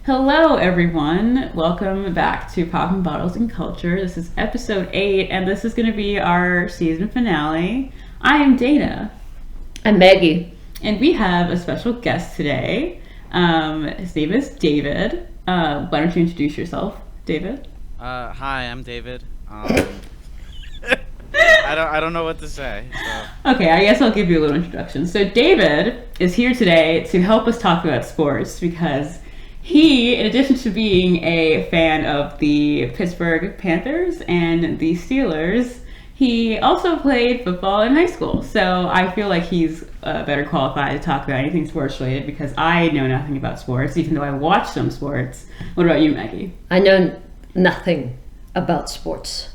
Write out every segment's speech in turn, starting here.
Hello, everyone. Welcome back to Poppin Bottles and Culture. This is episode 8, and this is going to be our season finale. I am Dana. I'm Meggy. And we have a special guest today. His name is David. Why don't you introduce yourself, David? Hi, I'm David. I don't know what to say. So. Okay, I guess I'll give you a little introduction. So David is here today to help us talk about sports because he, in addition to being a fan of the Pittsburgh Panthers and the Steelers, he also played football in high school. So I feel like he's better qualified to talk about anything sports related because I know nothing about sports, even though I watch some sports. What about you, Meggy? I know nothing about sports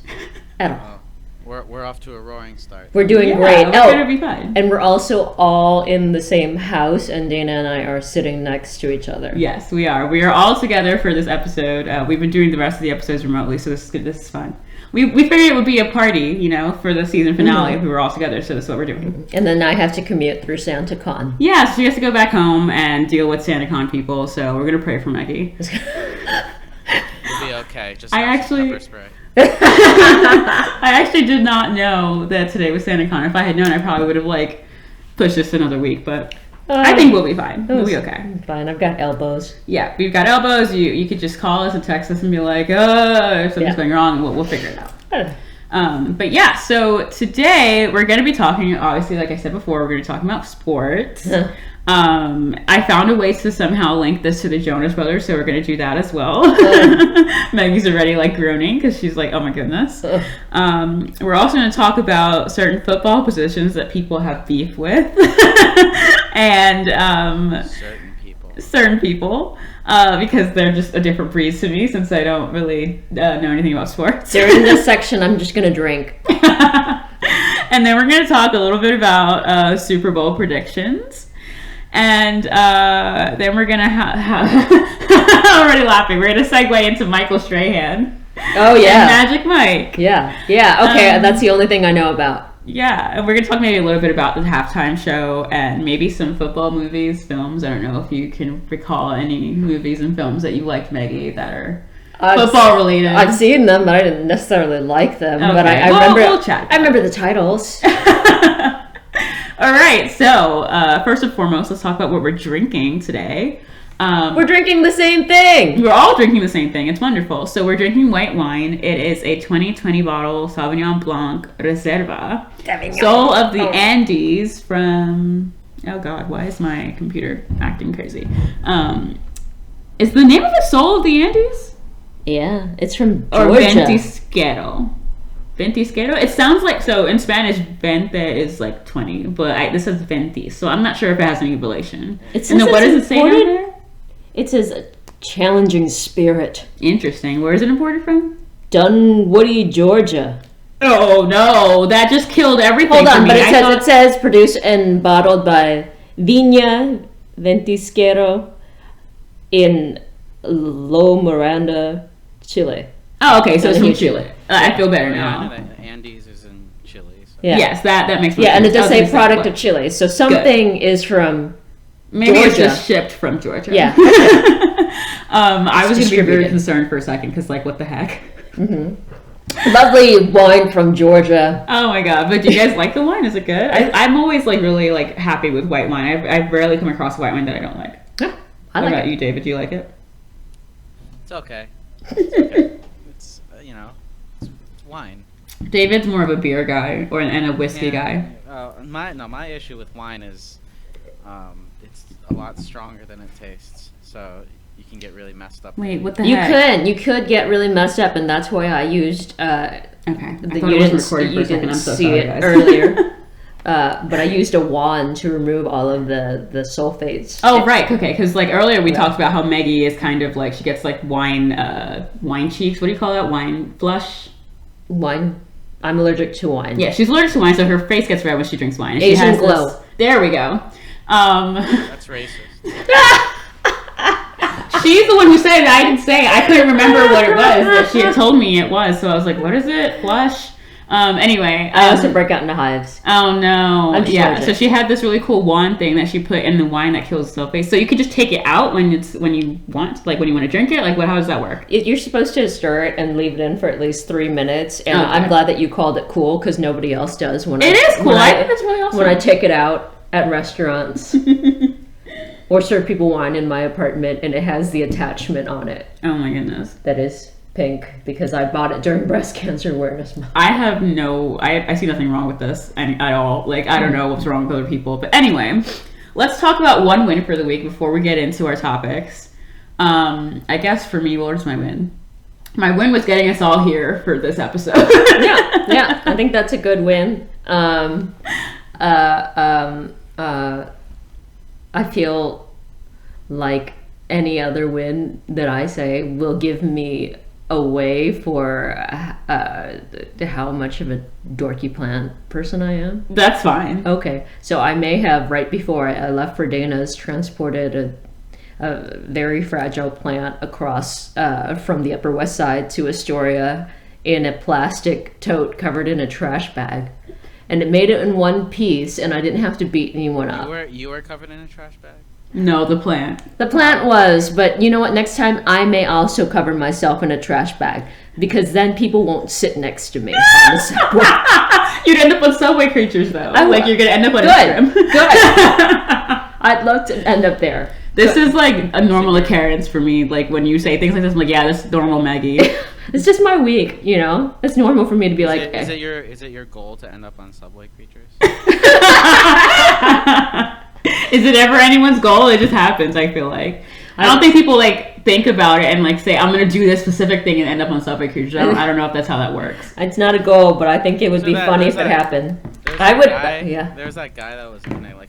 at all. We're off to a roaring start. We're doing great. We're gonna be fine. And we're also all in the same house, and Dana and I are sitting next to each other. Yes, we are. We are all together for this episode. We've been doing the rest of the episodes remotely, so this is good. This is fun. We figured it would be a party, for the season finale if we were all together, so this is what we're doing. And then I have to commute through SantaCon. Yeah, so she has to go back home and deal with SantaCon people, so we're going to pray for Meggy. You'll be okay. Just pepper spray. I actually did not know that today was SantaCon. If I had known, I probably would have, pushed this another week, but I think we'll be fine. We'll be okay. Fine, I've got elbows. Yeah, we've got elbows. You could just call us and text us and be like, if something's going wrong, we'll figure it out. But yeah, so today we're going to be talking, obviously, like I said before, we're going to be talking about sports. I found a way to somehow link this to the Jonas Brothers, so we're going to do that as well. Meggy's already groaning because she's like, oh my goodness. We're also going to talk about certain football positions that people have beef with. And certain people because they're just a different breed to me since I don't really know anything about sports. During this section, I'm just going to drink. And then we're going to talk a little bit about Super Bowl predictions. And then we're going to I'm already laughing. We're going to segue into Michael Strahan. Oh, yeah. And Magic Mike. Yeah. Okay, that's the only thing I know about. Yeah, and we're going to talk maybe a little bit about the halftime show and maybe some football movies, films. I don't know if you can recall any movies and films that you liked, Meggy, that are football related. I've seen them, but I didn't necessarily like them. Okay. But I remember the titles. All right, so first and foremost, let's talk about what we're drinking today. We're drinking the same thing. We're all drinking the same thing. It's wonderful. So we're drinking white wine. It is a 2020 bottle Sauvignon Blanc Reserva Soul of the Andes from... Oh, God, why is my computer acting crazy? Is the name of it Soul of the Andes? Yeah, it's from Georgia. Or Ventisquero. Ventisquero? It sounds like... So in Spanish, vente is 20, but this says ventis. So I'm not sure if it has any relation. And then what does it say down there? It says a challenging spirit. Interesting. Where is it imported from? Dunwoody, Georgia. Oh no, that just killed everything. Hold on, for me. but it says produced and bottled by Viña Ventisquero in Lo Miranda, Chile. Oh, okay, so it's from Chile. I feel better now. The Andes is in Chile. So. Yeah. Yes, that makes sense. Yeah, and it does say product of Chile, so something is from Maybe Georgia. It's just shipped from Georgia. Yeah. I was going to be very concerned for a second because, what the heck? Mm-hmm. Lovely wine from Georgia. Oh my God! But do you guys like the wine? Is it good? I'm always really happy with white wine. I've rarely come across white wine that I don't like. Yeah, what about you, David? Do you like it? It's okay. It's wine. David's more of a beer guy and a whiskey guy. My issue with wine is it's a lot stronger than it tastes, so you can get really messed up. Wait, what the heck? You could get really messed up, and that's why I used okay. You didn't see it earlier. But I used a wand to remove all of the sulfates. Oh, right. Okay, because earlier we talked about how Meggy is kind of she gets wine cheeks. What do you call that? Wine flush? Wine. I'm allergic to wine. Yeah, she's allergic to wine, so her face gets red when she drinks wine. And Asian glow. There we go. That's racist. She's the one who said it. I didn't say it. I couldn't remember what it was, but she had told me it was. So I was like, what is it? Flush? Anyway, I also break out into hives. Oh no! Yeah, so she had this really cool wand thing that she put in the wine that kills sulfate. So you could just take it out when you want, like when you want to drink it. Like, how does that work? You're supposed to stir it and leave it in for at least 3 minutes. And I'm glad that you called it cool because nobody else does. It is cool. I think it's really awesome. When I take it out at restaurants or serve people wine in my apartment, and it has the attachment on it. Oh my goodness! That is pink because I bought it during breast cancer awareness month. I have I see nothing wrong with this at all. Like, I don't know what's wrong with other people. But anyway, let's talk about one win for the week before we get into our topics. I guess for me, what's my win? My win was getting us all here for this episode. yeah. I think that's a good win. I feel like any other win that I say will give me a way for how much of a dorky plant person I am. That's fine. Okay, so I may have, right before I left for Dana's, transported a very fragile plant across from the Upper West Side to Astoria in a plastic tote covered in a trash bag. And it made it in one piece, and I didn't have to beat anyone up. You were covered in a trash bag? No, the plant. The plant was, but you know what? Next time I may also cover myself in a trash bag because then people won't sit next to me on the subway. You'd end up on Subway Creatures, though. You're gonna end up on Instagram. Good. I'd love to end up there. This is like a normal occurrence for me. Like when you say things like this, I'm like, yeah, this is normal, Meggy. It's just my week, you know. It's normal for me to be Is it your goal to end up on Subway Creatures? Is it ever anyone's goal? It just happens, I feel like. I don't think people think about it and say, I'm going to do this specific thing and end up on Subway Creatures. I don't know if that's how that works. It's not a goal, but I think it would be funny if it happened. There's that guy that was in a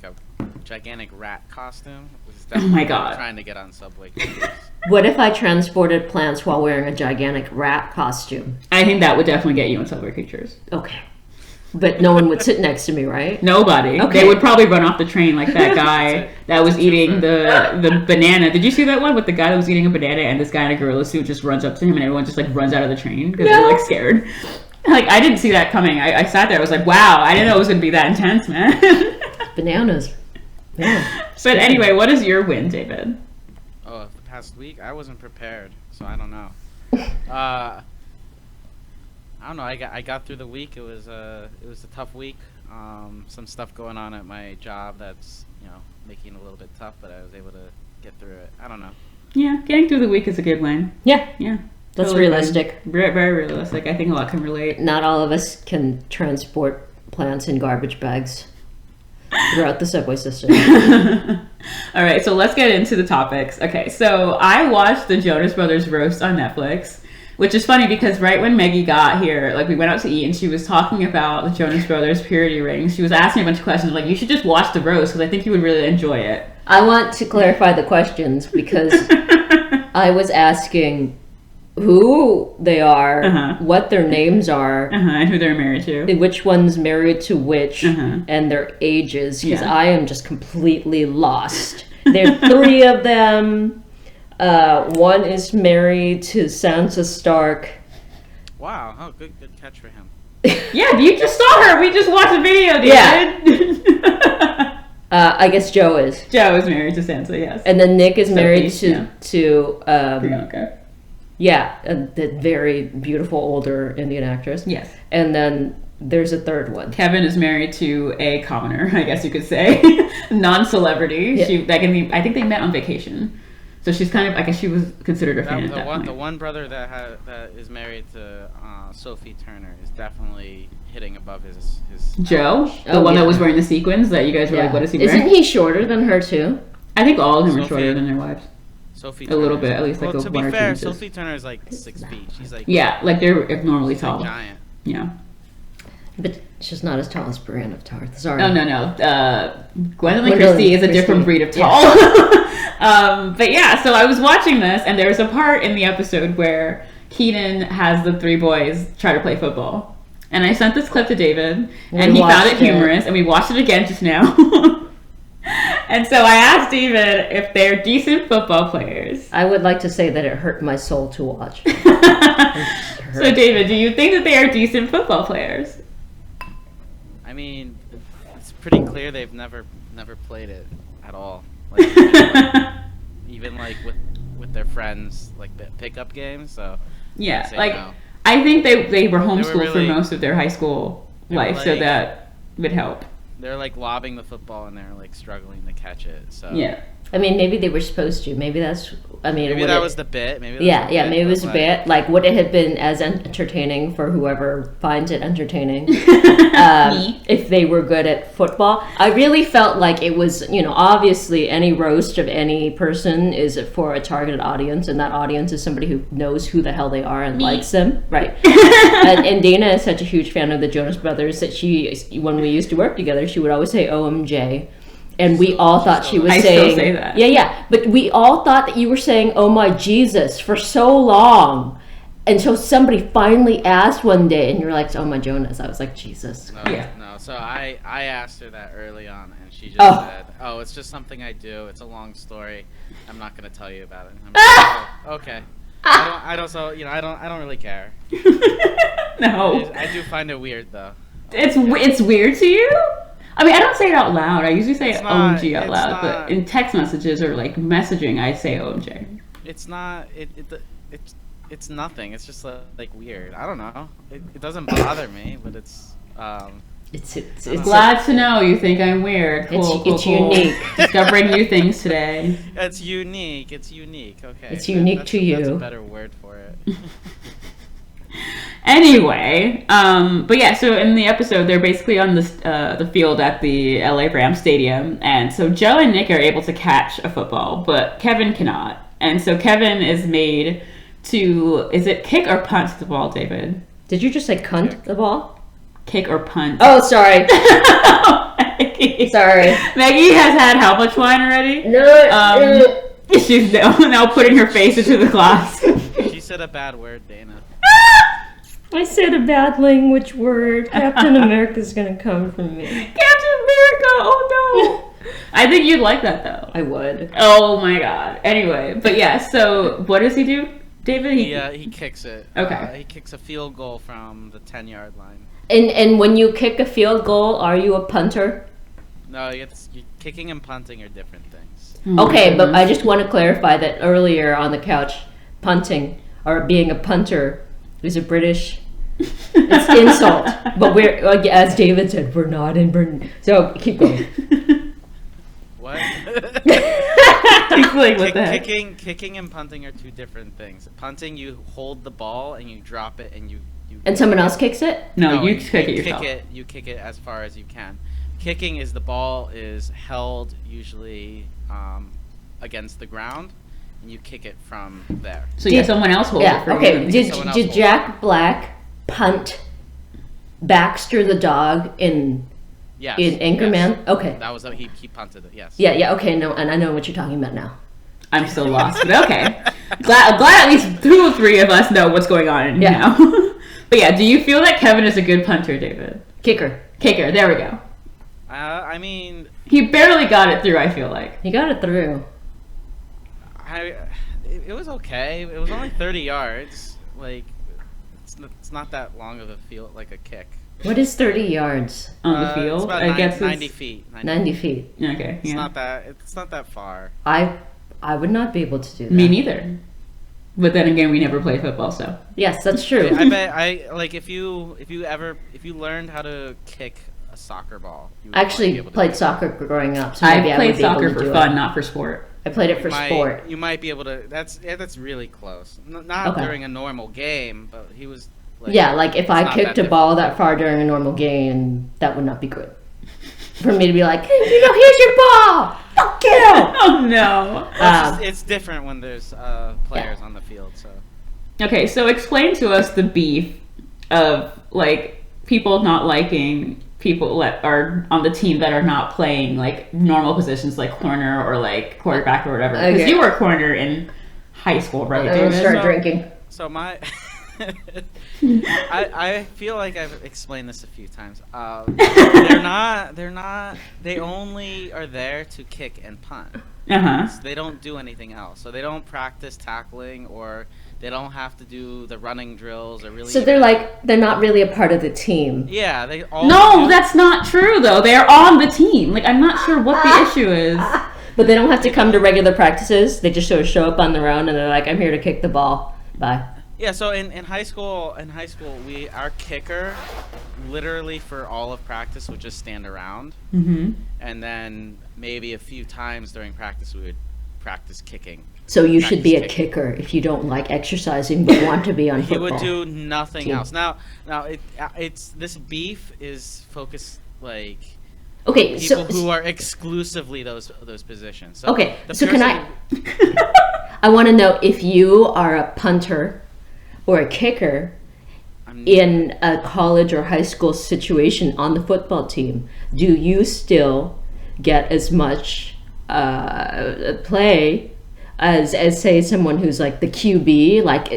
gigantic rat costume. Oh my god. Trying to get on Subway Creatures. What if I transported plants while wearing a gigantic rat costume? I think that would definitely get you on Subway Creatures. Okay. But no one would sit next to me, right? Nobody. Okay. They would probably run off the train like that guy that was eating the banana. Did you see that one with the guy that was eating a banana and this guy in a gorilla suit just runs up to him and everyone just runs out of the train because they're scared? I didn't see that coming. I sat there. I was like, wow, I didn't know it was going to be that intense, man. Bananas. Yeah. But anyway, what is your win, David? Oh, the past week? I wasn't prepared, so I don't know. I don't know. I got through the week. It was a tough week. Some stuff going on at my job that's making it a little bit tough, but I was able to get through it. I don't know. Yeah, getting through the week is a good win. Yeah. That's totally realistic. Very, very realistic. I think a lot can relate. Not all of us can transport plants in garbage bags throughout the subway system. All right, so let's get into the topics. Okay, so I watched the Jonas Brothers roast on Netflix. Which is funny because right when Meggy got here, we went out to eat and she was talking about the Jonas Brothers purity rings. She was asking a bunch of questions you should just watch the roast because I think you would really enjoy it. I want to clarify the questions because I was asking who they are, what their names are, and who they're married to. Which one's married to which, and their ages because I am just completely lost. There are 3 of them. One is married to Sansa Stark. Wow, good catch for him. Yeah, you just saw her. We just watched a video, David. Yeah. I guess Joe is. Joe is married to Sansa, yes. And then Nick is married to Priyanka. Yeah, the very beautiful older Indian actress. Yes. And then there's a third one. Kevin is married to a commoner, I guess you could say. Non-celebrity. Yeah. I think they met on vacation. So she's kind of, I guess she was considered a fan at that point. The one brother that is married to Sophie Turner is definitely hitting above his Joe? The one that was wearing the sequins that you guys were like, what is he wearing? Isn't he shorter than her too? I think all of them are shorter than their wives. Sophie a little bit, at least to be 1 or 2 fair, inches. Sophie Turner is 6 feet. She's they're abnormally tall. Giant. Yeah. But she's not as tall as Brienne of Tarth. Sorry. Oh, no. Gwendolyn Christie is a different breed of tall. Yeah. But yeah, so I was watching this, and there's a part in the episode where Keaton has the 3 boys try to play football. And I sent this clip to David, and he found it humorous, and we watched it again just now. And so I asked David if they're decent football players. I would like to say that it hurt my soul to watch. So David, do you think that they are decent football players? I mean, it's pretty clear they've never played it at all. Like, even like with their friends, like the pickup games. So yeah, like no. I think they were homeschooled really, for most of their high school life, so that would help. They're like lobbing the football and they're like struggling to catch it. So yeah. I mean, maybe they were supposed to. Maybe that's. I mean, maybe that was the bit. Maybe maybe it was a bit. Like, would it have been as entertaining for whoever finds it entertaining if they were good at football? I really felt like it was, obviously any roast of any person is for a targeted audience, and that audience is somebody who knows who the hell they are and likes them, right? and Dana is such a huge fan of the Jonas Brothers that when we used to work together, she would always say OMJ. And we all thought she was saying... I still say that. Yeah. But we all thought that you were saying, oh my Jesus, for so long. Until somebody finally asked one day, and you're like, oh my Jonas. I was like, Jesus. No. So I asked her that early on, and she just said, oh, it's just something I do. It's a long story. I'm not going to tell you about it. I'm like, oh, okay. I don't really care. No. I do find it weird, though. It's weird to you? I mean, I don't say it out loud. I usually say OMG out loud, but in text messages or like messaging, I say OMG. It's not. It's nothing. It's just like weird. I don't know. It doesn't bother me, but it's. It's glad to know you think I'm weird. Cool. It's unique. Discovering new things today. It's unique. Okay. It's unique to you. That's a better word for it. Anyway, but yeah, so in the episode, they're basically on the field at the LA Rams Stadium, and so Joe and Nick are able to catch a football, but Kevin cannot. And so Kevin is made to, is it kick or punt the ball, David? Did you just say cunt the ball? Kick or punt. Oh, sorry. Maggie. Sorry. Maggie has had how much wine already? No. She's now putting her face into the glass. She said a bad word, Dana. I said a bad language word. Captain America's gonna come from me. Captain America! Oh no! I think you'd like that though. I would. Oh my god. Anyway, but yeah, so what does he do, David? He kicks it. Okay. He kicks a field goal from the 10-yard line. And when you kick a field goal, are you a punter? No, kicking and punting are different things. Okay, but I just want to clarify that earlier on the couch, punting or being a punter is a British it's insult. But we're, as David said, we're not in Britain. So keep going. What? Like, what the heck? Kicking and punting are two different things. Punting, you hold the ball and you drop it and you and someone else kicks it? No, you kick it yourself. You kick it as far as you can. Kicking is the ball is held usually against the ground, and you kick it from there. So someone else holds it for you. Okay, did Jack Black punt Baxter the dog in Anchorman? Yes. Okay. That was he punted it, yes. Yeah, okay, no, and I know what you're talking about now. I'm still lost, but okay. glad at least 2 or 3 of us know what's going on now. But yeah, do you feel that Kevin is a good punter, David? Kicker, there we go. I mean... He barely got it through, I feel like. He got it through. It was okay. It was only 30 yards. Like, it's not that long of a field, like a kick. What is 30 yards? On the field? It's about I guess 90 feet. 90 feet. Okay, It's not that far. I would not be able to do that. Me neither. But then again, we never played football, so. Yes, that's true. I bet if you learned how to kick a soccer ball. I actually played soccer growing up. So I played soccer for fun, not for sport. I played it for sport. You might be able to. That's really close. Not during a normal game, but he was. Like if I kicked a ball that far during a normal game, that would not be good. For me to be like, hey, here's your ball. Fuck you. Oh no. It's different when there's players on the field. So. Okay, so explain to us the beef of like people not liking people that are on the team that are not playing like normal positions like corner or like quarterback or whatever. Because you were a corner in high school, right? I started drinking. So my, I feel like I've explained this a few times. They only are there to kick and punt. So they don't do anything else. So they don't practice tackling or They don't have to do the running drills or really. So they're not really a part of the team. Yeah, they all. No, that's not true though. They're on the team. Like, I'm not sure what the issue is. But they don't have to come to regular practices. They just sort of show up on their own, and they're like, "I'm here to kick the ball. Bye." Yeah. So in high school, our kicker, literally for all of practice, would just stand around, and then maybe a few times during practice we would practice kicking. So you should be a kicker if you don't like exercising but want to be on football. He would do nothing else. Now it's this beef is focused like people who are exclusively those positions. So okay, so can I want to know if you are a punter or a kicker in a college or high school situation on the football team. Do you still get as much play as say someone who's like the QB? Like,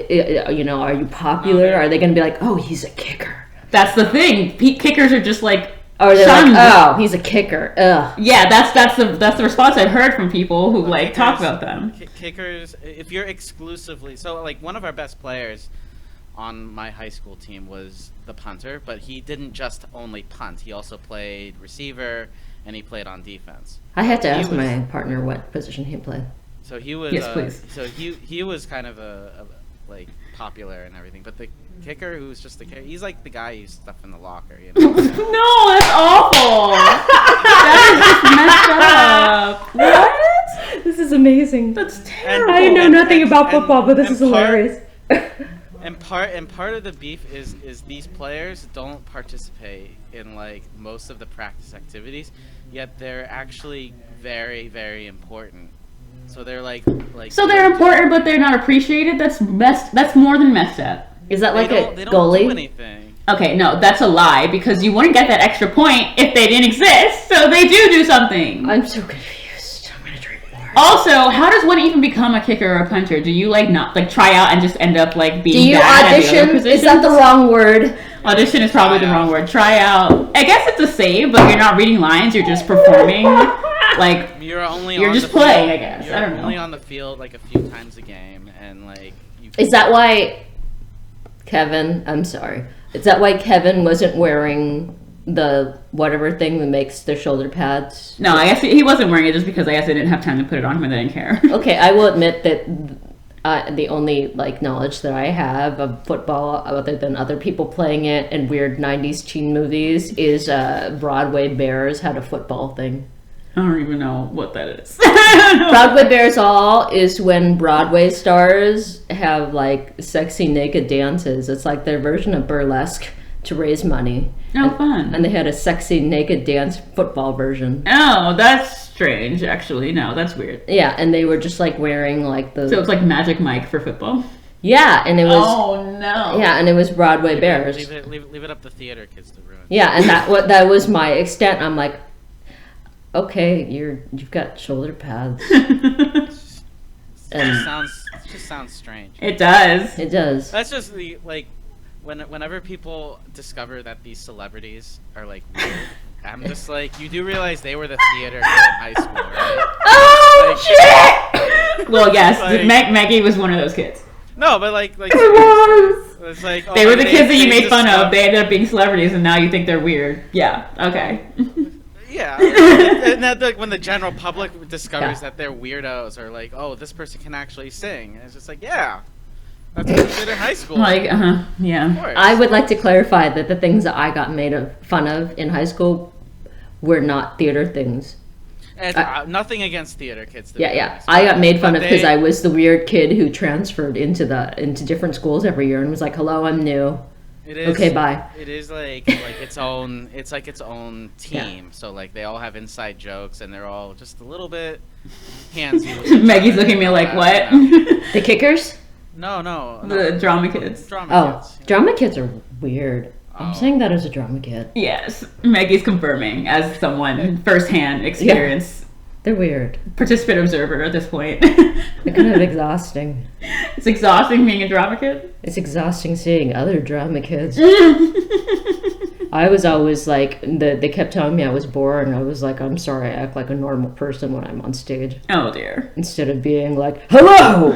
are you popular? Are they going to be like, oh, he's a kicker? That's the thing. Kickers are just like, or they're like, oh, he's a kicker. Ugh. Yeah, that's the response I've heard from people who talk about them. Kickers, if you're exclusively one of our best players on my high school team was the punter, but he didn't just only punt. He also played receiver and he played on defense. I had to ask my partner what position he played. So he was. Yes, please. So he was kind of a popular and everything, but the kicker, who's just the kicker, he's like the guy you stuff in the locker. You know? No, that's awful. That is just messed up. What? This is amazing. That's terrible. I know nothing about football, but this is hilarious. And part of the beef is these players don't participate in most of the practice activities, yet they're actually very, very important. So they're So they're important, but they're not appreciated. That's more than messed up. Is that like a goalie? They don't do anything. Okay, no, that's a lie, because you wouldn't get that extra point if they didn't exist. So they do something. I'm so confused. I'm gonna drink more. Also, how does one even become a kicker or a punter? Do you not try out and just end up being Do you bad audition? At the other Is that the wrong word? Audition is probably the wrong word. Try out. I guess it's a save, but you're not reading lines. You're just performing. You're just playing. I guess. I don't know. You're only on the field a few times a game, and Is that why Kevin? I'm sorry. Is that why Kevin wasn't wearing the whatever thing that makes their shoulder pads? No, I guess he wasn't wearing it just because I guess I didn't have time to put it on him and I didn't care. Okay, I will admit that the only knowledge that I have of football, other than other people playing it in weird '90s teen movies, is Broadway Bears had a football thing. I don't even know what that is. Broadway Bears All is when Broadway stars have sexy naked dances. It's like their version of burlesque to raise money. Oh, fun. And they had a sexy naked dance football version. Oh, that's strange, actually. No, that's weird. Yeah, and they were just wearing the... So it's like Magic Mike for football? Yeah, and it was... Oh, no. Yeah, and it was Broadway Bears. leave it up to theater kids to ruin. Yeah, and that was my extent. I'm like, okay, you've got shoulder pads. It just sounds strange. It does. It does. That's just whenever people discover that these celebrities are weird, I'm just you do realize they were the theater kid in high school, right? Oh shit! Well, yes, Meggy was one of those kids. No, but it was. It's they were the kids that you made fun of. They ended up being celebrities, and now you think they're weird. Yeah. Okay. Yeah, and that when the general public discovers that they're weirdos, or oh, this person can actually sing, and it's just yeah, that's what you did in high school. Yeah. I would like to clarify that the things that I got made fun of in high school were not theater things. And nothing against theater kids. Yeah. I got made fun of because I was the weird kid who transferred into different schools every year and was like, "Hello, I'm new." It is, okay, bye. It is its own. It's its own team. Yeah. So they all have inside jokes, and they're all just a little bit handsy. Meggy's looking at me like, what? The kickers? No. The drama kids. Drama kids are weird. I'm saying that as a drama kid. Yes, Meggy's confirming as someone firsthand experience. Yeah. They're weird. Participant observer at this point. They're kind of exhausting. It's exhausting being a drama kid? It's exhausting seeing other drama kids. I was always they kept telling me I was boring. I was like, I'm sorry, I act like a normal person when I'm on stage. Oh dear. Instead of being like, hello!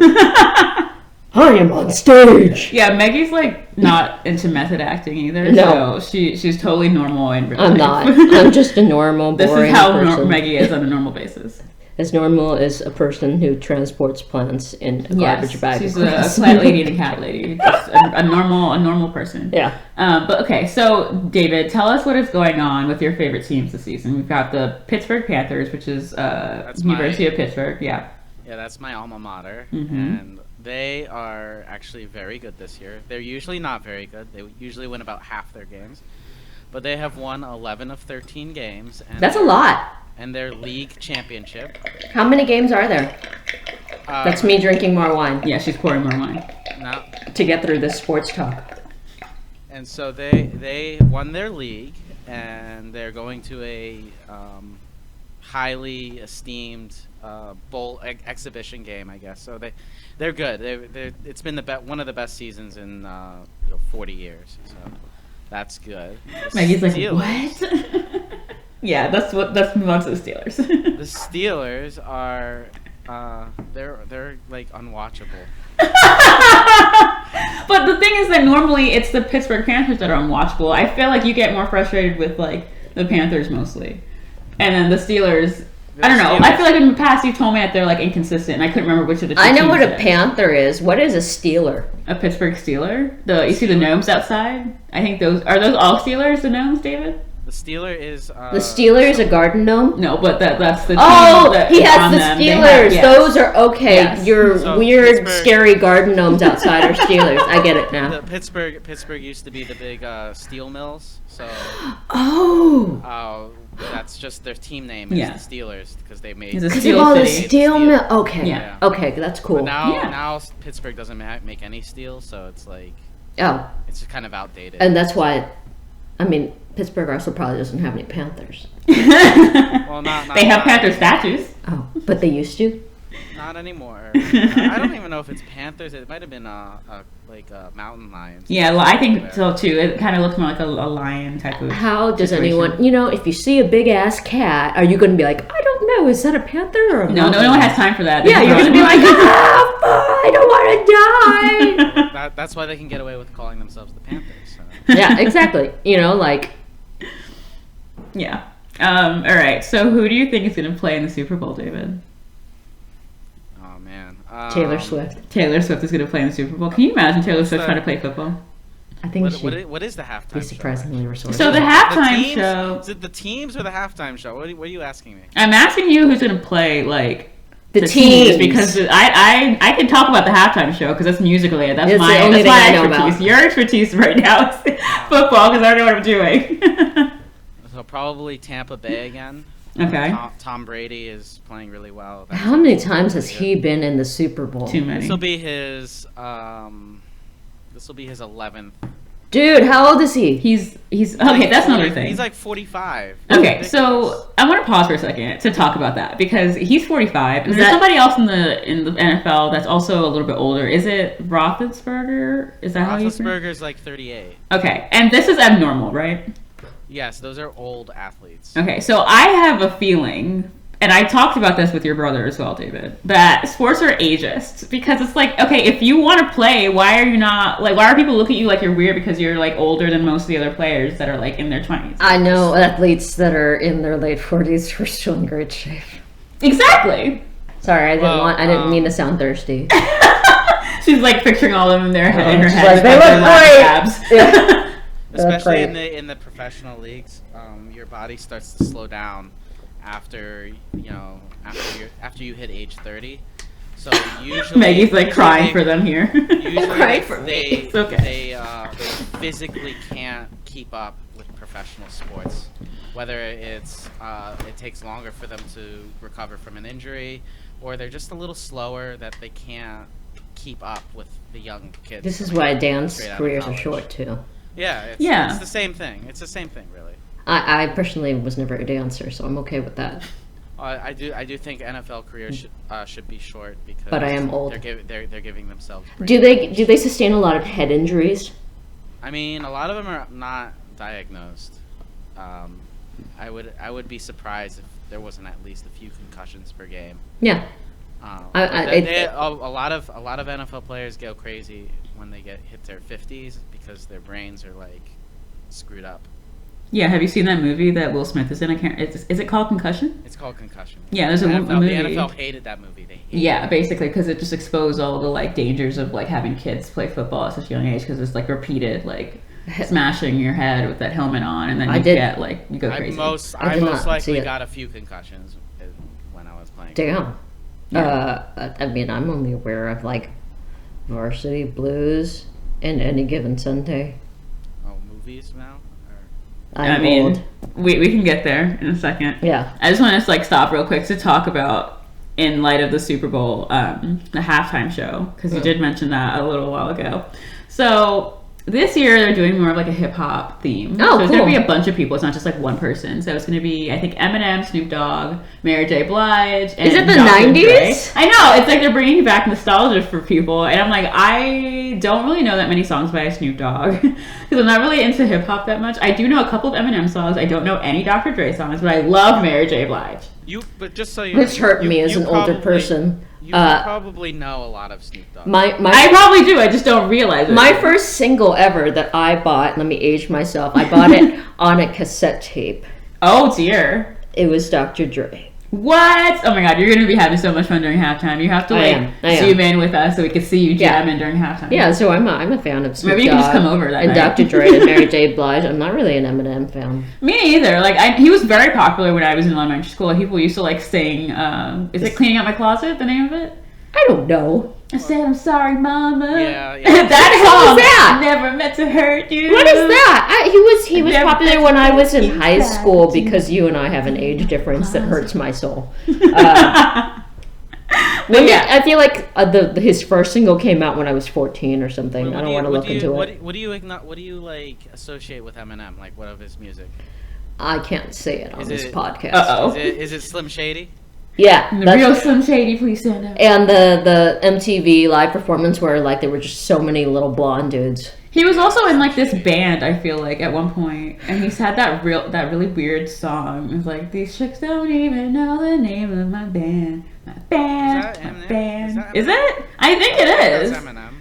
I am on stage. Yeah, Meggy's like not into method acting either. No. So she's totally normal in real I'm life. not. I'm just a normal, boring This is how person. Meggy is on a normal basis. As normal as a person who transports plants in a garbage bag. She's a plant lady and a cat lady. Just a normal person. Yeah. But okay, so David, tell us what is going on with your favorite teams this season. We've got the Pittsburgh Panthers, which is University of Pittsburgh. Yeah. Yeah, that's my alma mater, Mm-hmm. and they are actually very good this year. They're usually not very good. They usually win about half their games, but they have won 11 of 13 games. And That's a lot. And their league championship. How many games are there? That's me drinking more wine. Yeah, she's pouring more wine. No. To get through this sports talk. And so they won their league, and they're going to a highly esteemed bowl exhibition game, I guess. So they're good. It's been one of the best seasons in 40 years. So that's good. Meggy's like, what? Yeah, let's move on to the Steelers. The Steelers are they're like unwatchable. But the thing is that normally it's the Pittsburgh Panthers that are unwatchable. I feel like you get more frustrated with like the Panthers mostly, and then the Steelers. I don't know. I feel like in the past you told me that they're like inconsistent, and I couldn't remember which of the two I know teams what a it is. panther is. What is a Steeler? A Pittsburgh Steeler. You see the gnomes outside? I think those all Steelers. The gnomes, David. The Steeler is The Steeler is a garden gnome? No, but that's the team. Oh, that he is has on the them. Steelers. Yes. Those are okay. Yes. Your So weird, Pittsburgh- scary garden gnomes outside are Steelers. I get it now. the Pittsburgh used to be the big steel mills. So Oh. that's just their team name is Yeah. the Steelers because they made. It's a Because Steel of all the City. steel mill. Okay. Yeah. Okay, that's cool. But now Yeah. Pittsburgh doesn't make any steel, so it's like Oh, it's just kind of outdated. and that's why. I mean, Pittsburgh also probably doesn't have any Panthers. Well, not They have not Panther anymore. statues. Oh, but they used to. Not anymore. I don't even know if it's Panthers. It might have been mountain lions. Yeah, well, I think so too. It kind of looks more like a lion type of. How does situation. anyone, if you see a big ass cat, are you going to be like, I don't know, is that a panther or a No mountain one lion? has time for that. Yeah, you're going to be like, I don't want to die. That's why they can get away with calling themselves the Panthers. So. Yeah, exactly. Like. Yeah. All right. So, who do you think is going to play in the Super Bowl, David? Oh man. Taylor Swift. Taylor Swift is going to play in the Super Bowl. Can you imagine Taylor Swift trying to play football? I think What is the halftime be show? surprisingly resourceful. So the halftime show. Is it the teams or the halftime show? What are you asking me? I'm asking you who's going to play like The teams teams. because I can talk about the halftime show because that's music related. That's It's my the only thing I know expertise. about. Your expertise right now is football because I don't know what I'm doing. So probably Tampa Bay again. Okay. Tom Brady is playing really well. How many times has he been in the Super Bowl? Too many. This will be his 11th. Dude, how old is he? He's okay. That's another thing. He's like 45. Okay, Ridiculous. so I want to pause for a second to talk about that because he's 45, and Is there's that- somebody else in the NFL that's also a little bit older. Is it Roethlisberger? Is that how you say? Roethlisberger's like 38. Okay, and this is abnormal, right? Yes, those are old athletes. Okay, so I have a feeling, and I talked about this with your brother as well, David, that sports are ageist because it's like, okay, if you want to play, why are people looking at you like you're weird because you're like older than most of the other players that are like in their 20s? I know athletes that are in their late 40s who are still in great shape. Exactly. Sorry, I didn't mean to sound thirsty. She's like picturing all of them in her head. Like, they look great. Abs. Yeah. Especially Right. in the professional leagues, your body starts to slow down after you hit age 30. So usually Maggie's like crying for them here. Usually Crying for me. they It's okay. they physically can't keep up with professional sports. Whether it's it takes longer for them to recover from an injury, or they're just a little slower that they can't keep up with the young kids. This is coming why dance straight out of careers are college. short, too. Yeah, Yeah. it's the same thing. It's the same thing, really. I personally was never a dancer, so I'm okay with that. I do think NFL careers should be short because. But I am old. They're giving themselves. Do they sustain a lot of head injuries? I mean, a lot of them are not diagnosed. I would be surprised if there wasn't at least a few concussions per game. Yeah. A lot of NFL players go crazy when they hit their 50s because their brains are like screwed up. Yeah, have you seen that movie that Will Smith is in? Is it called Concussion? It's called Concussion. Yeah, there's a movie. The NFL hated that movie. Basically, because it just exposed all the like dangers of like having kids play football at such a young age, because it's like repeated like smashing your head with that helmet on, and then you go crazy. I most likely got a few concussions when I was playing. Damn. Yeah. I mean, I'm only aware of like Varsity Blues and Any Given Sunday. Oh, movies now? I'm old. We can get there in a second. Yeah. I just want to like stop real quick to talk about, in light of the Super Bowl, the halftime show, because you did mention that a little while ago. So this year they're doing more of like a hip hop theme. Oh, so it's gonna be a bunch of people. It's not just like one person. So it's gonna be, I think, Eminem, Snoop Dogg, Mary J. Blige. And is it the Dr. 90s? Dre. I know, it's like they're bringing back nostalgia for people, and I'm like, I don't really know that many songs by Snoop Dogg because I'm not really into hip hop that much. I do know a couple of Eminem songs. I don't know any Dr. Dre songs, but I love Mary J. Blige. But just so you know, which hurt me as an older person. You probably know a lot of Snoop Dogg. I probably do. I just don't realize it. My first single ever that I bought, let me age myself, I bought it on a cassette tape. Oh, dear. It was Dr. Dre. What? Oh my god, you're going to be having so much fun during halftime. You have to zoom in with us so we can see you jamming during halftime. Yeah, so I'm a fan of Snoop Dogg. Maybe you can just come over that and night. Dr. Dre and Mary J. Blige. I'm not really an Eminem fan. Me neither. Like, he was very popular when I was in elementary school. People used to like sing, is it Cleaning Out My Closet, the name of it? I don't know. I said, I'm sorry, mama. Yeah. That song. What is that? Never meant to hurt you. What is that? He was popular when I was in high school, because you and I have an age difference that hurts my soul. I feel like his first single came out when I was 14 or something. I don't want to look into it. What do you like associate with Eminem? Like, what of his music? I can't say it on this podcast. Uh-oh. Is it Slim Shady? Yeah, the real Slim Shady, please stand up. And the MTV live performance where like there were just so many little blonde dudes. He was also in like this band, I feel like, at one point, and he's had that really weird song. It's like, these chicks don't even know the name of my band. My band. Is it? I think it is. That's Eminem.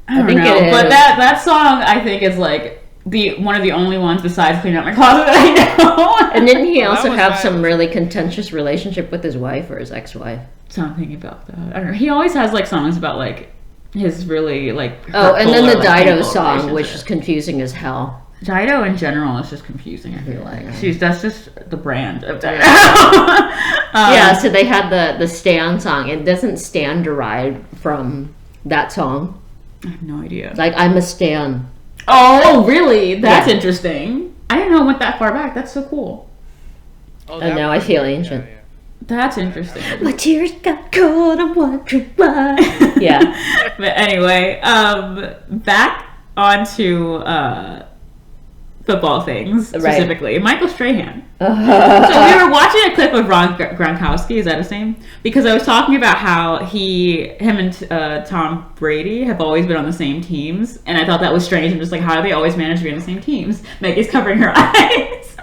I don't know, but that song I think is like one of the only ones besides Clean Out My Closet that I know. And didn't he also have some really contentious relationship with his wife or his ex-wife? Something about that. I don't know. He always has like songs about like his really like. And then the Dido song, which is confusing as hell. Dido in general is just confusing. I feel like that's just the brand of Dido. So they had the Stan song. It doesn't Stan derive from that song? I have no idea. Like, I'm a Stan. Oh, really? That's interesting. I didn't know it went that far back. That's so cool. And now I feel ancient. Yeah. That's interesting. My tears got cold. I'm wondering why. Yeah. But anyway, back onto football things specifically. Right. Michael Strahan. So we were watching a clip of Gronkowski. Is that his name? Because I was talking about how him and Tom Brady have always been on the same teams, and I thought that was strange. I'm just like, how do they always manage to be on the same teams? Meggy's covering her eyes.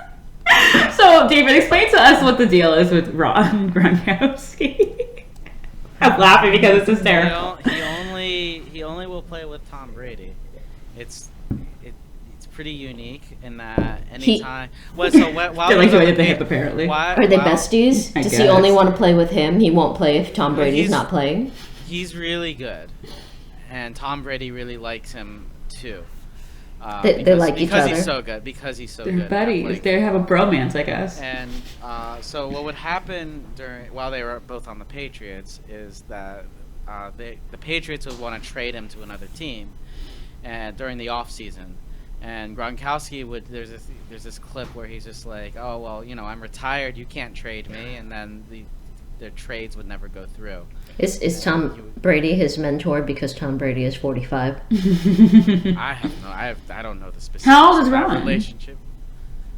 So, David, explain to us what the deal is with Gronkowski. I'm laughing because it's hysterical. He only will play with Tom Brady. It's pretty unique in that anytime. While they're like doing it the hip apparently. Are they besties? Does he only want to play with him? He won't play if Tom Brady's not playing? He's really good, and Tom Brady really likes him too. They like each other. Because he's so they're good. Buddies. They have a bromance, I guess. And so what would happen while they were both on the Patriots is that the Patriots would want to trade him to another team, and during the off season. And Gronkowski there's this clip where he's just like, oh, well, I'm retired, you can't trade me, and then their trades would never go through. Is Tom Brady his mentor because Tom Brady is 45? I don't know the specifics. How old is Ron? Relationship.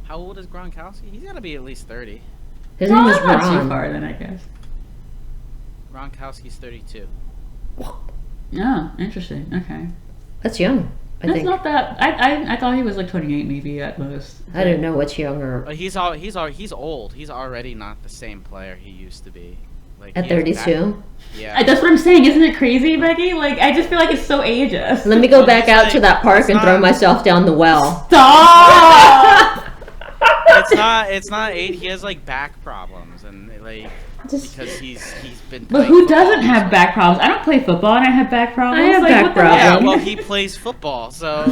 How old is Gronkowski? He's got to be at least 30. His name is Ron. Not too far then, I guess. Gronkowski's 32. Oh, interesting. Okay. That's young. I think. Not that. I thought he was like 28 maybe at most. I don't know what's younger. He's old. He's already not the same player he used to be. Like At 32? Yeah. That's what I'm saying. Isn't it crazy, Becky? Like, I just feel like it's so ageist. Let me go back out to that park and throw myself down the well. Stop! It's not eight. He has like back problems and like because he's been. But who doesn't have back problems? I don't play football and I have back problems. I have back problems. Yeah, well, he plays football, so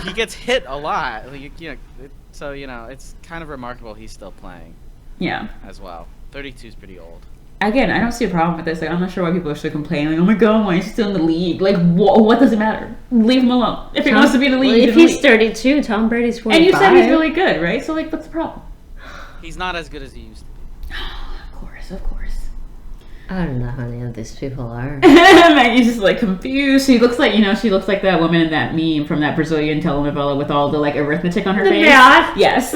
he gets hit a lot. So it's kind of remarkable he's still playing. Yeah. As well, 32 is pretty old. Again, I don't see a problem with this. Like, I'm not sure why people are still complaining. Like, oh my god, why is he still in the league? Like, what does it matter? Leave him alone. If he wants to be in the league, well, if he's 32, Tom Brady's 45. And you said he's really good, right? So, like, what's the problem? He's not as good as he used to be. Of course. I don't know who any of these people are. Maggie's just like confused. She looks like, she looks like that woman in that meme from that Brazilian telenovela with all the like arithmetic on her face. Yeah. Yes.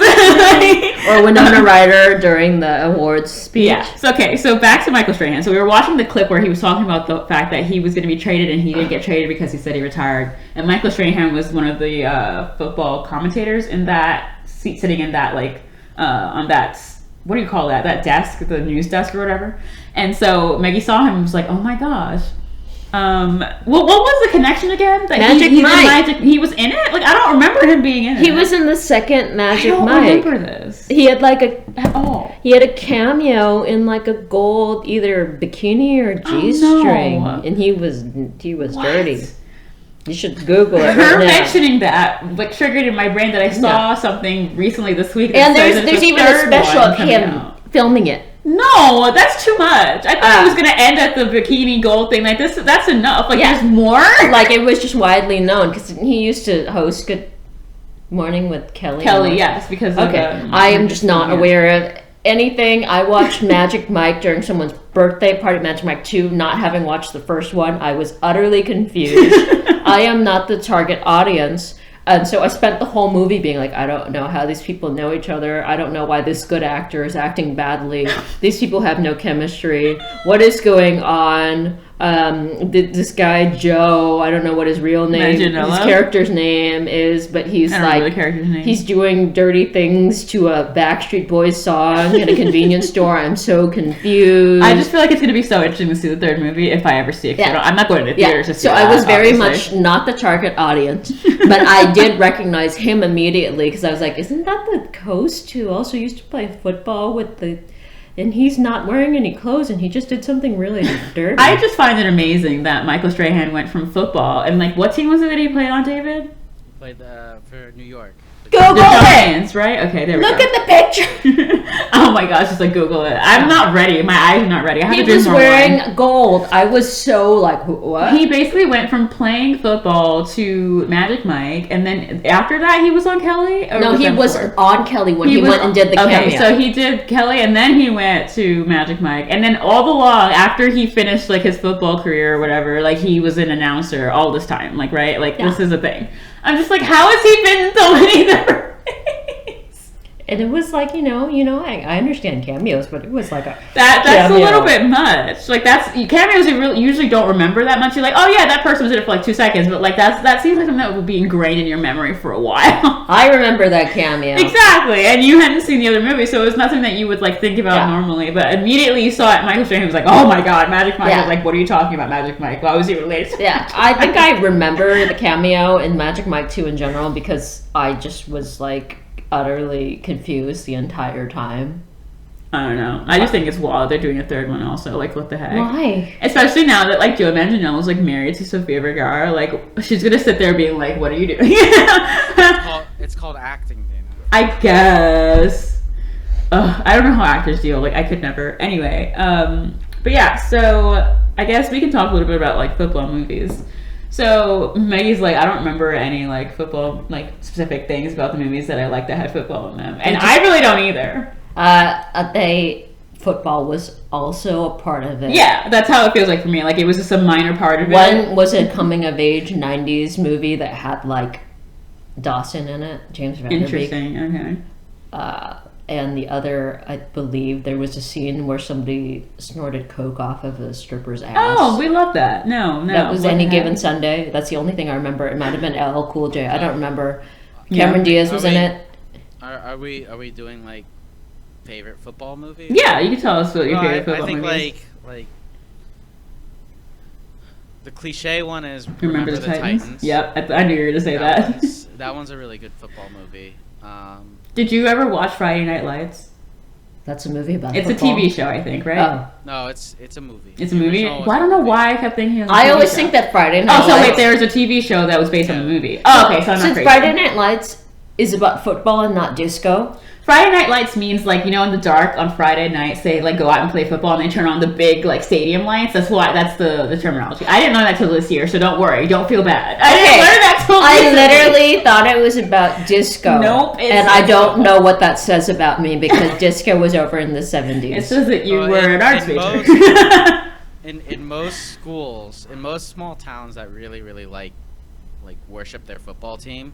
Or Winona Ryder during the awards speech. Yeah. So back to Michael Strahan. So we were watching the clip where he was talking about the fact that he was going to be traded and he didn't get traded because he said he retired. And Michael Strahan was one of the football commentators in that seat, sitting in that like on that, what do you call that? That desk, the news desk or whatever. And so Meggy saw him and was like, oh my gosh. What was the connection again? That Magic Mike. He was in it? Like, I don't remember him being in it. He was in the second Magic Mike. I don't remember this. He had like at all. He had a cameo in like a gold either bikini or G-string. And he was dirty. You should Google it. Her mentioning that like triggered in my brain that I saw something recently this week. And there's even a special of him filming it. No, that's too much. I thought it was gonna end at the bikini gold thing. Like that's enough. Like there's more. Like it was just widely known because he used to host Good Morning with Kelly. Yes, because I am just not aware of anything. I watched Magic Mike during someone's birthday party, Magic Mike 2, not having watched the first one. I was utterly confused. I am not the target audience. And so I spent the whole movie being like, I don't know how these people know each other. I don't know why this good actor is acting badly. These people have no chemistry. What is going on? This guy Joe, I don't know what his real name, his character's name is, but he's like, he's doing dirty things to a Backstreet Boys song at a convenience store. I'm so confused. I just feel like it's going to be so interesting to see the third movie if I ever see it. I'm not going to theaters to see So I was very much not the target audience, but I did recognize him immediately because I was like, isn't that the host who also used to play football with the... And he's not wearing any clothes, and he just did something really dirty. I just find it amazing that Michael Strahan went from football, and like, what team was it that he played on, David? He played for New York. Google the it! Right? Okay, there we go. Look at the picture! Oh my gosh, just like Google it. I'm not ready. My eyes are not ready. I have he to drink was more wearing wine. gold. I was so like, what? He basically went from playing football to Magic Mike, and then after that he was on Kelly? Or no, he was on Kelly when he went and did the cameo. Okay, so he did Kelly, and then he went to Magic Mike, and then all along, after he finished like his football career or whatever, like he was an announcer all this time, like, right? Like, this is a thing. I'm just like, how has he been so many different And it was like, I understand cameos, but it was like that's cameo. A little bit much. Like cameos you really usually don't remember that much. You're like, oh yeah, that person was in it for like 2 seconds, but like that seems like something that would be ingrained in your memory for a while. I remember that cameo. Exactly, and you hadn't seen the other movie, so it was nothing that you would like think about normally. But immediately you saw it, Michael Strahan was like, oh my god, Magic Mike. I was like, what are you talking about, Magic Mike? Why was he related? I think I remember the cameo in Magic Mike 2 in general because I just was like utterly confused the entire time. I don't know. I just think it's wild they're doing a third one also. Like, what the heck? Why? Especially now that like Joe Manganiello is like married to Sofia Vergara. Like, she's gonna sit there being like, "What are you doing?" It's called acting, Dana. I guess. I don't know how actors deal. Like, I could never. Anyway, but yeah. So I guess we can talk a little bit about like football movies. So Meggy's like, I don't remember any like football like specific things about the movies that I liked that had football in them, and I really don't either. Football was also a part of it. Yeah, that's how it feels like for me. Like it was just a minor part of it. One was a coming of age '90s movie that had like Dawson in it, James Vanderbeek. Interesting. Okay. And the other, I believe, there was a scene where somebody snorted coke off of a stripper's ass. Oh, we love that. No. That was Any Given Sunday. That's the only thing I remember. It might have been LL Cool J. I don't remember. Cameron Diaz was in it. Are we doing like favorite football movie? Yeah, you can tell us what your favorite football movie is. I think like the cliche one is Remember the Titans. Yep, I knew you were going to say that. That one's a really good football movie. Did you ever watch Friday Night Lights? That's a movie about It's football. a TV show, I think, right? Oh. No, it's a movie. It's a movie? Well, I don't know why I kept thinking it was a I TV always show. think that Friday Night Lights... Oh, so wait, there was a TV show that was based on the movie. Oh, okay, so I'm not Since crazy. Friday Night Lights is about football and not disco... Friday Night Lights means, like, you know, in the dark on Friday night, say, like, go out and play football and they turn on the big, like, stadium lights. That's the terminology. I didn't know that till this year, so don't worry. Don't feel bad. I didn't learn that till I literally thought it was about disco. Nope. And I don't know what that says about me because disco was over in the 70s. It says that you were an arts major. In most schools, in most small towns that really, really like worship their football team,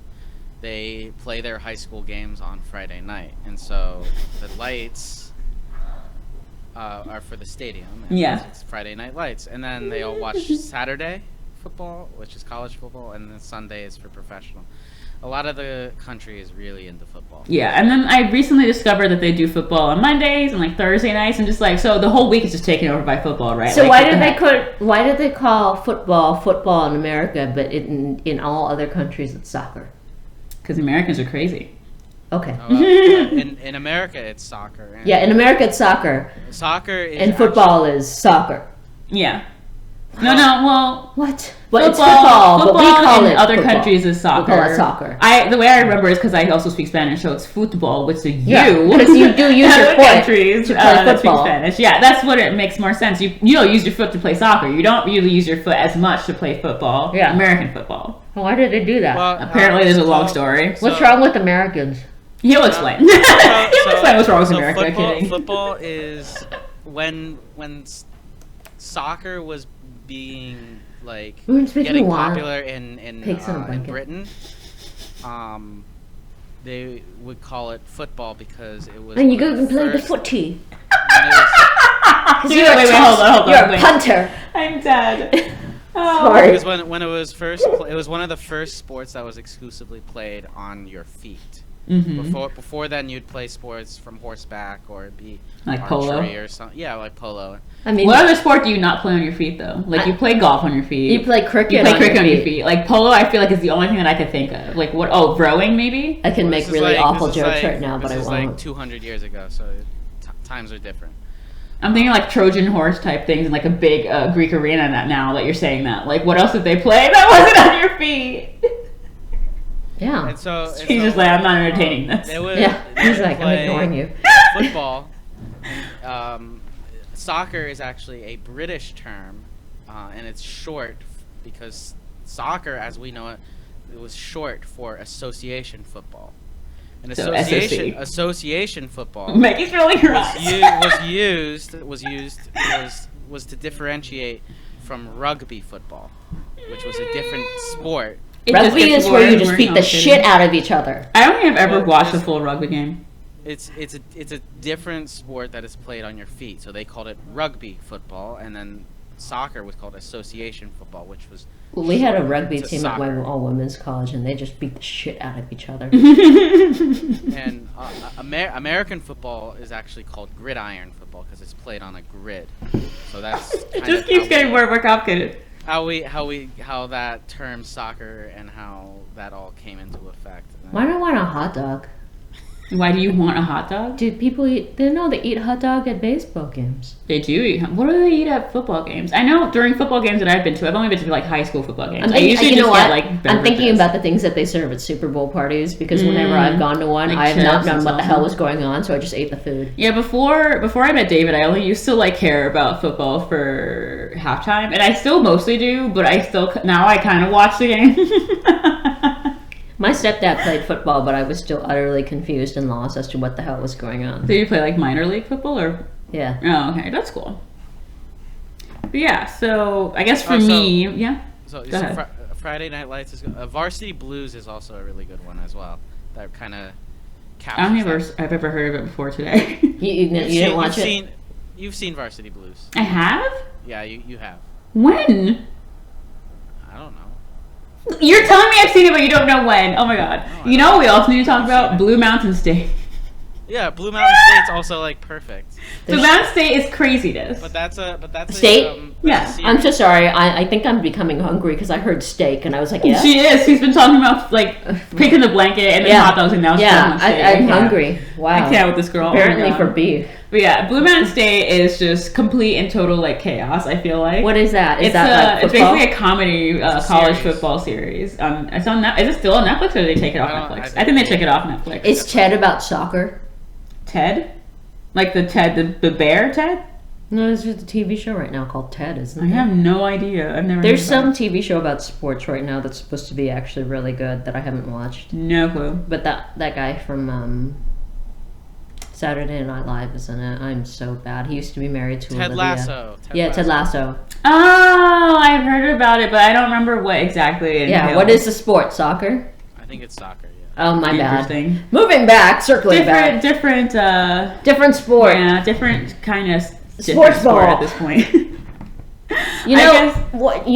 they play their high school games on Friday night, and so the lights are for the stadium. And it's Friday Night Lights, and then they all watch Saturday football, which is college football, and then Sunday is for professional. A lot of the country is really into football. Yeah, and then I recently discovered that they do football on Mondays and like Thursday nights, and just like so the whole week is just taken over by football, right? So like, why did they call football in America, but in all other countries it's soccer? Because Americans are crazy. Okay. Oh, well, in America, it's soccer. Yeah, in America, it's soccer. Soccer is and football is soccer. Yeah. No, well... What? Well, it's football, but we call it other football. countries is soccer. We call it soccer. The way I remember is because I also speak Spanish, so it's football, which is because you do use your foot countries, to play football. Spanish. Yeah, that's what it makes more sense. You don't use your foot to play soccer. You don't really use your foot as much to play football. Yeah. American football. Why did they do that? Well, apparently, there's a long story. What's wrong with Americans? He'll explain. He'll explain what's wrong with America. Football is when soccer was being getting popular in Britain. They would call it football because it was. And you go and play the footy. Wait, hold on. You're a punter. I'm dead. Sorry. Because when it was first, it was one of the first sports that was exclusively played on your feet. Mm-hmm. Before then, you'd play sports from horseback or it'd be like archery polo or something. Yeah, like polo. I mean, what other sport do you not play on your feet though? Like you play golf on your feet. You play cricket. On your feet. Like polo, I feel like is the only thing that I could think of. Like what? Oh, rowing maybe. I can make really awful jokes right now, but I won't. This is like 200 years ago, so times are different. I'm thinking like Trojan horse type things and like a big Greek arena now that you're saying that. Like what else did they play that wasn't on your feet? Yeah. And so he's just like, I'm not entertaining this. He's like, I'm ignoring you. Football. Soccer is actually a British term, and it's short because soccer, as we know it, it was short for association football. And association football Meggy's rolling her eyes. was to differentiate from rugby football, which was a different sport. Rugby is where you just beat the shit out of each other. I don't think I've ever watched a full rugby game. It's a different sport that is played on your feet, so they called it rugby football, and then soccer was called association football, which was. Well, we had a rugby team at my all-women's college, and they just beat the shit out of each other. And American football is actually called gridiron football because it's played on a grid. So that's. It just keeps getting more complicated. How that term soccer and how that all came into effect. Why do I want a hot dog? Why do you want a hot dog? Do people eat? They know they eat hot dog at baseball games. They do eat. What do they eat at football games? I know during football games that I've been to, I've only been to like high school football games. I usually just get like beverages. I'm thinking about the things that they serve at Super Bowl parties because whenever I've gone to one, I have not known what the hell was going on, so I just ate the food. Yeah, before I met David, I only used to like care about football for halftime, and I still mostly do, but now I kind of watch the game. My stepdad played football, but I was still utterly confused and lost as to what the hell was going on. Did you play like minor league football or? Yeah. Oh, okay, that's cool. But yeah, so I guess for me, yeah. So Friday Night Lights is Varsity Blues is also a really good one as well. That kind of captures. I don't think I've ever heard of it before today. You didn't watch it? You've seen Varsity Blues. I have. Yeah, you have. When? I don't know. You're telling me I've seen it, but you don't know when. Oh my god. No, you know what we also need to talk about? Blue Mountain State. Yeah, Blue Mountain State's also like perfect. Blue Mountain State is craziness. But that's Steak? Yes. I'm so sorry. I think I'm becoming hungry because I heard steak and I was like, yeah. She is. She's been talking about like picking the blanket and then hot dogs and now she's talking about steak. I'm hungry. Wow. I can't with this girl. Apparently for beef. But yeah, Blue Mountain State is just complete and total like chaos. I feel like. What is that? It's basically a comedy college football series. It's on. Is it still on Netflix or did they take it off Netflix? I think they took it off Netflix. Is Ted about soccer? Ted, like the Ted, the bear Ted. No, there's just a TV show right now called Ted, isn't there? I have no idea. I've never. There's some TV show about sports right now that's supposed to be actually really good that I haven't watched. No clue. But that guy from Saturday Night Live is in it. I'm so bad. He used to be married to Ted Olivia. Lasso. Ted Lasso. Oh, I've heard about it, but I don't remember what exactly. Yeah, what is the sport? Soccer? I think it's soccer. Oh, my bad. Moving back, circling back. Different sport. Yeah, different kind of sports ball at this point. You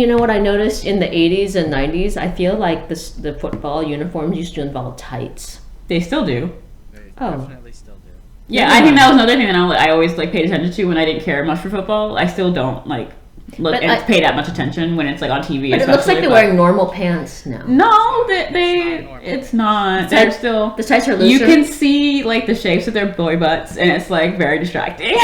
know what I noticed in the 80s and 90s? I feel like the football uniforms used to involve tights. They still do. They definitely still do. Yeah, I think that was another thing that I always like paid attention to when I didn't care much for football. I still don't like pay that much attention when it's like on TV. But it looks like they're wearing normal pants now. No, it's not. They're still the tights are looser. You can see like the shapes of their boy butts, and it's like very distracting.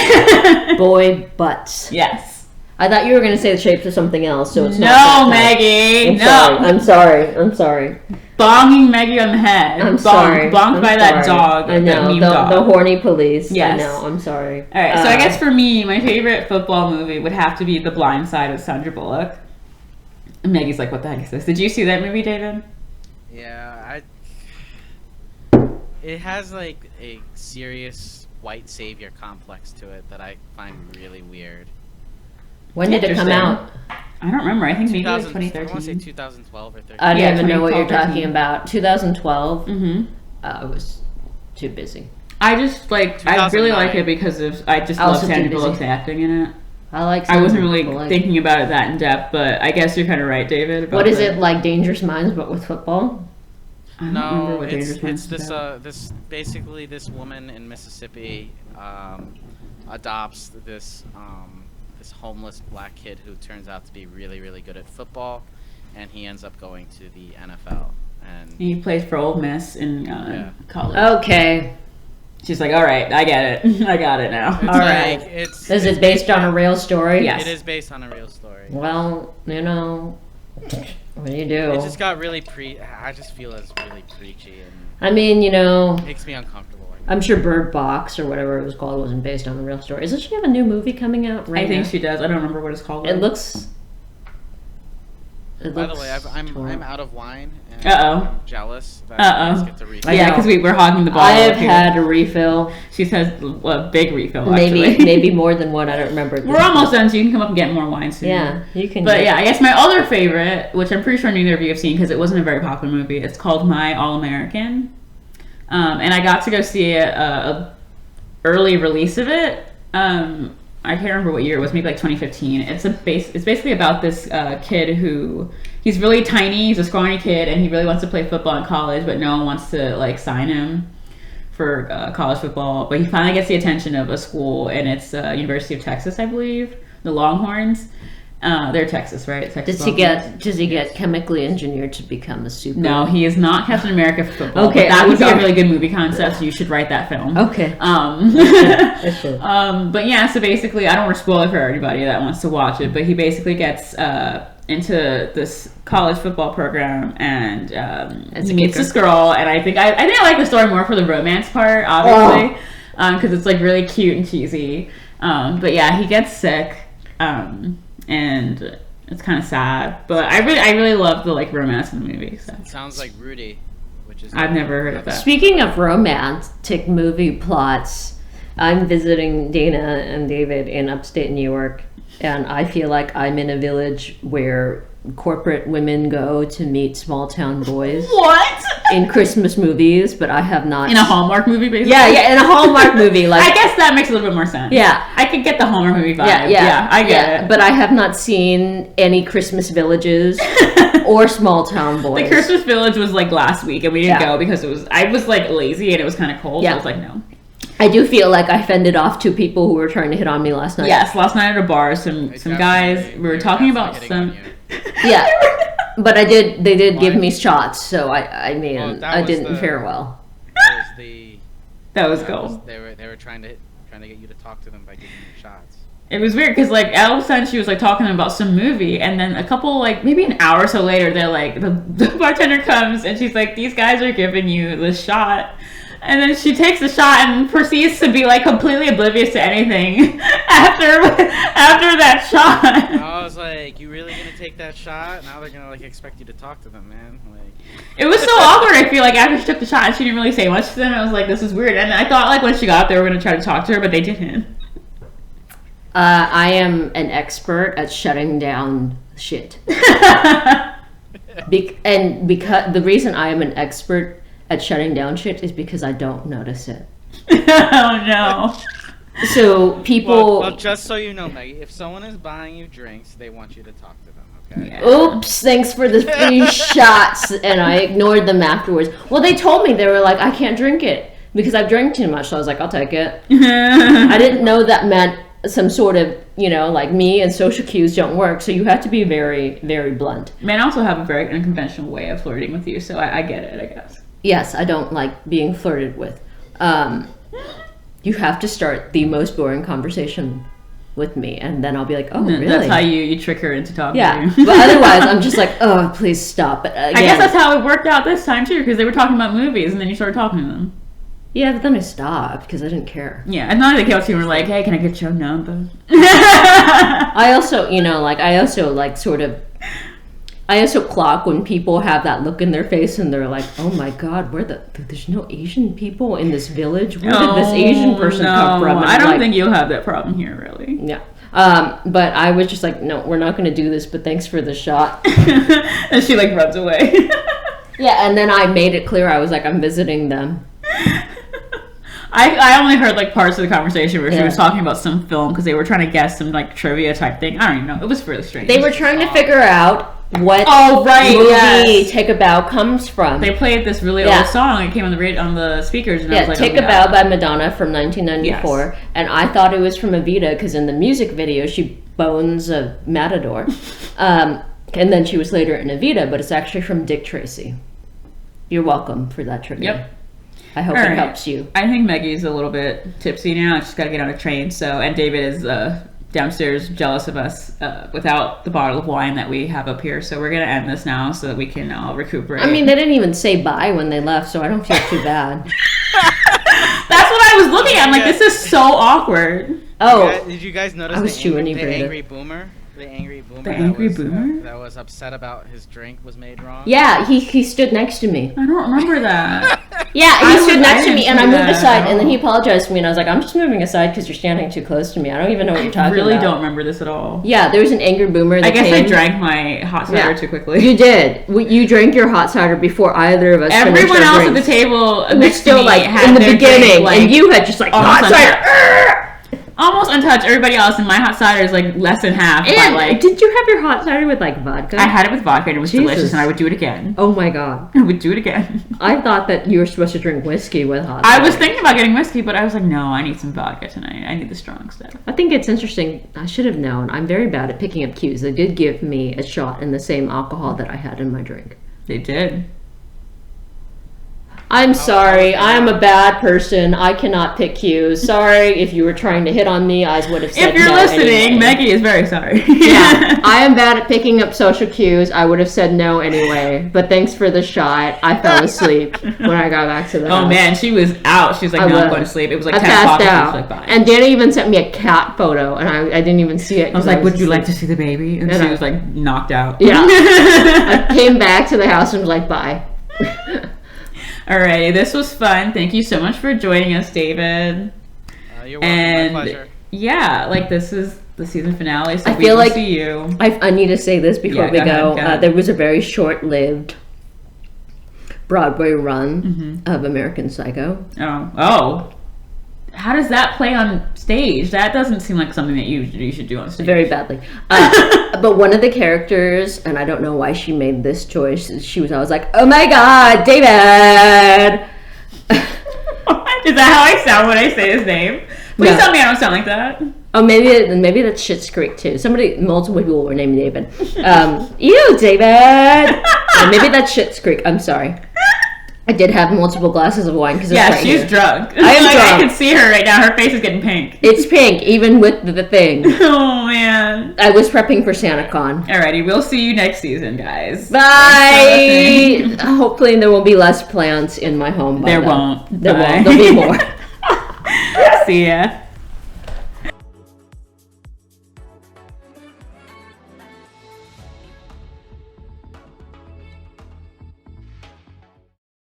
Boy butts. Yes. I thought you were going to say the shapes of something else, so it's not. No, Meggy. I'm sorry. Bonging Meggy on the head. I'm sorry. Bonked by that dog. I know, the horny police. Yes. I know, I'm sorry. Alright, so I guess for me, my favorite football movie would have to be The Blind Side with Sandra Bullock. And Meggy's like, what the heck is this? Did you see that movie, David? Yeah, it has like a serious white savior complex to it that I find really weird. When did it come out? I don't remember. I think maybe it was 2013. I want to say 2012 or 13. I don't even know what you're talking about. 2012? Mm-hmm. I was too busy. I just I really like it because I just love Sandra Bullock's acting in it. I wasn't really thinking about it that in depth, but I guess you're kind of right, David. What is it, like Dangerous Minds but with football? No, it's this woman in Mississippi adopts this homeless black kid who turns out to be really, really good at football, and he ends up going to the NFL. And he plays for Ole Miss in college. Okay. She's like, all right, I get it. I got it now. All right. Is it based on a real story? Yes. It is based on a real story. Well, what do you do? It just got really I just feel it's really preachy. And I mean, it makes me uncomfortable. I'm sure Bird Box or whatever it was called wasn't based on a real story. Doesn't she have a new movie coming out right now? I think she does. I don't remember what it's called. It looks. By the way, I'm out of wine. And I'm jealous that you get to refill. Yeah, because we're hogging the bottle. I have had a refill. She says a big refill. Maybe more than one. I don't remember. We're almost done, so you can come up and get more wine soon. Yeah, you can. But yeah, I guess my other favorite, which I'm pretty sure neither of you have seen because it wasn't a very popular movie, it's called My All-American. And I got to go see a early release of it. I can't remember what year it was, maybe like 2015. It's basically about this kid who he's really tiny, he's a scrawny kid, and he really wants to play football in college, but no one wants to like sign him for college football. But he finally gets the attention of a school, and it's University of Texas, I believe, the Longhorns. They're Texas, right? Texas Does he get chemically engineered to become a super? No, he is not Captain America for football. Okay, that would be a really good movie concept. So you should write that film. Okay. I should. But yeah, so basically, I don't want to spoil it for everybody that wants to watch it. But he basically gets into this college football program, and he meets this girl. And I think I like the story more for the romance part, obviously, because it's like really cute and cheesy. But yeah, he gets sick. And it's kind of sad, but I really love the like romance in the movie. So. It sounds like Rudy, which is I've never heard of that. Speaking of romantic movie plots, I'm visiting Dana and David in upstate New York, and I feel like I'm in a village where corporate women go to meet small town boys. What? In Christmas movies, but I have not. In a Hallmark movie, basically? Yeah, in a Hallmark movie. Like, I guess that makes a little bit more sense. Yeah. I could get the Hallmark movie vibe. Yeah, I get it. But I have not seen any Christmas villages or small town boys. The Christmas Village was like last week, and we didn't go because I was like lazy and it was kind of cold, so I was like, no. I do feel like I fended off 2 people who were trying to hit on me last night. Yes, last night at a bar, some guys, we were talking about some... Yeah, but they did give me shots, so I mean, I didn't fare well. That was cool. They were trying to get you to talk to them by giving you shots. It was weird because like all of a sudden she was like talking about some movie, and then a couple like maybe an hour or so later they're like the bartender comes and she's like, these guys are giving you this shot, and then she takes the shot and proceeds to be like completely oblivious to anything after that shot. I was like, you really gonna take that shot? Now they're gonna like expect you to talk to them, man. Like, it was so awkward. I feel like after she took the shot, she didn't really say much to them. I was like, this is weird. And I thought like when she got up, they were gonna try to talk to her, but they didn't. I am an expert at shutting down shit. And because the reason I am an expert at shutting down shit is because I don't notice it. Oh no. So people... Well, just so you know, Meggy, if someone is buying you drinks, they want you to talk to them, okay? Yeah. Oops, thanks for the free shots. And I ignored them afterwards. Well, they told me, they were like, I can't drink it because I've drank too much. So I was like, I'll take it. I didn't know that meant some sort of, like me and social cues don't work. So you have to be very, very blunt. Men also have a very unconventional way of flirting with you. So I get it, I guess. Yes, I don't like being flirted with. You have to start the most boring conversation with me, and then I'll be like, oh, really? That's how you trick her into talking to Yeah, you. but otherwise, I'm just like, oh, please stop. But again, I guess that's how it worked out this time, too, because they were talking about movies, and then you started talking to them. Yeah, but then I stopped, because I didn't care. Yeah, and not like they came to you and were like, hey, can I get your number? I also clock when people have that look in their face and they're like, oh my god, there's no Asian people in this village? Where did this Asian person come from? And I don't think you'll have that problem here, really. Yeah. But I was just like, no, we're not going to do this, but thanks for the shot. And she like runs away. Yeah, and then I made it clear, I was like, I'm visiting them. I only heard like parts of the conversation where she was talking about some film because they were trying to guess some like trivia type thing. I don't even know. It was really strange. They were trying to figure out what movie Take a Bow comes from. They played this really old song. It came on the speakers. And I was like, Take a Bow by Madonna from 1994. Yes. And I thought it was from Evita because in the music video she bones a matador. And then she was later in Evita, but it's actually from Dick Tracy. You're welcome for that trivia. Yep. I hope it helps you. I think Meggy's a little bit tipsy now. She's got to get on a train. And David is downstairs jealous of us without the bottle of wine that we have up here. So we're going to end this now so that we can all recuperate. I mean, they didn't even say bye when they left, so I don't feel too bad. That's what I was looking at. I'm like, this is so awkward. Oh. Did you guys notice the angry boomer? The angry boomer that was upset about his drink was made wrong? Yeah, he stood next to me. I don't remember that. Yeah, he stood next to me and I moved aside and then he apologized to me and I was like, I'm just moving aside because you're standing too close to me. I don't even know what you're talking about. I really don't remember this at all. Yeah, there was an angry boomer that I drank my hot cider too quickly. You did. You drank your hot cider before either of us Everyone else at the table was still like in the beginning and you had just like hot cider. Almost untouched. Everybody else in my hot cider is like less than half. And but, like, did you have your hot cider with like vodka? I had it with vodka and it was delicious and I would do it again. Oh my god. I would do it again. I thought that you were supposed to drink whiskey with hot cider. I was thinking about getting whiskey, but I was like, no, I need some vodka tonight. I need the strong stuff. I think it's interesting. I should have known. I'm very bad at picking up cues. They did give me a shot in the same alcohol that I had in my drink. They did. I'm sorry. I am a bad person. I cannot pick cues. Sorry if you were trying to hit on me. I would have said no. If you're listening, Meggy is very sorry. Yeah, I am bad at picking up social cues. I would have said no anyway. But thanks for the shot. I fell asleep when I got back to the house. Oh man, she was out. She was like, no, I'm going to sleep. It was like 10 o'clock. Out. Like, bye. And Dana even sent me a cat photo, and I didn't even see it. I was like, would you like to see the baby? And she was like knocked out. Yeah. I came back to the house and was like, bye. Alrighty, this was fun. Thank you so much for joining us, David. You're welcome. My pleasure. Yeah, like this is the season finale, so I feel like see you. I need to say this before we go. There was a very short-lived Broadway run of American Psycho. Oh. How does that play on stage? That doesn't seem like something that you should do on stage. Very badly. But one of the characters, and I don't know why she made this choice, she was always like, oh my god, David! Oh my Is that how I sound when I say his name? Please tell me I don't sound like that. Oh, maybe that's Schitt's Creek too. Multiple people were named David. Ew, David. Maybe that's Schitt's Creek. I'm sorry. I did have multiple glasses of wine because she's drunk. I am drunk. I can see her right now. Her face is getting pink. It's pink, even with the thing. Oh man! I was prepping for SantaCon. Alrighty, we'll see you next season, guys. Bye. Hopefully, there will be less plants in my home. There won't. There won't. There'll be more. See ya.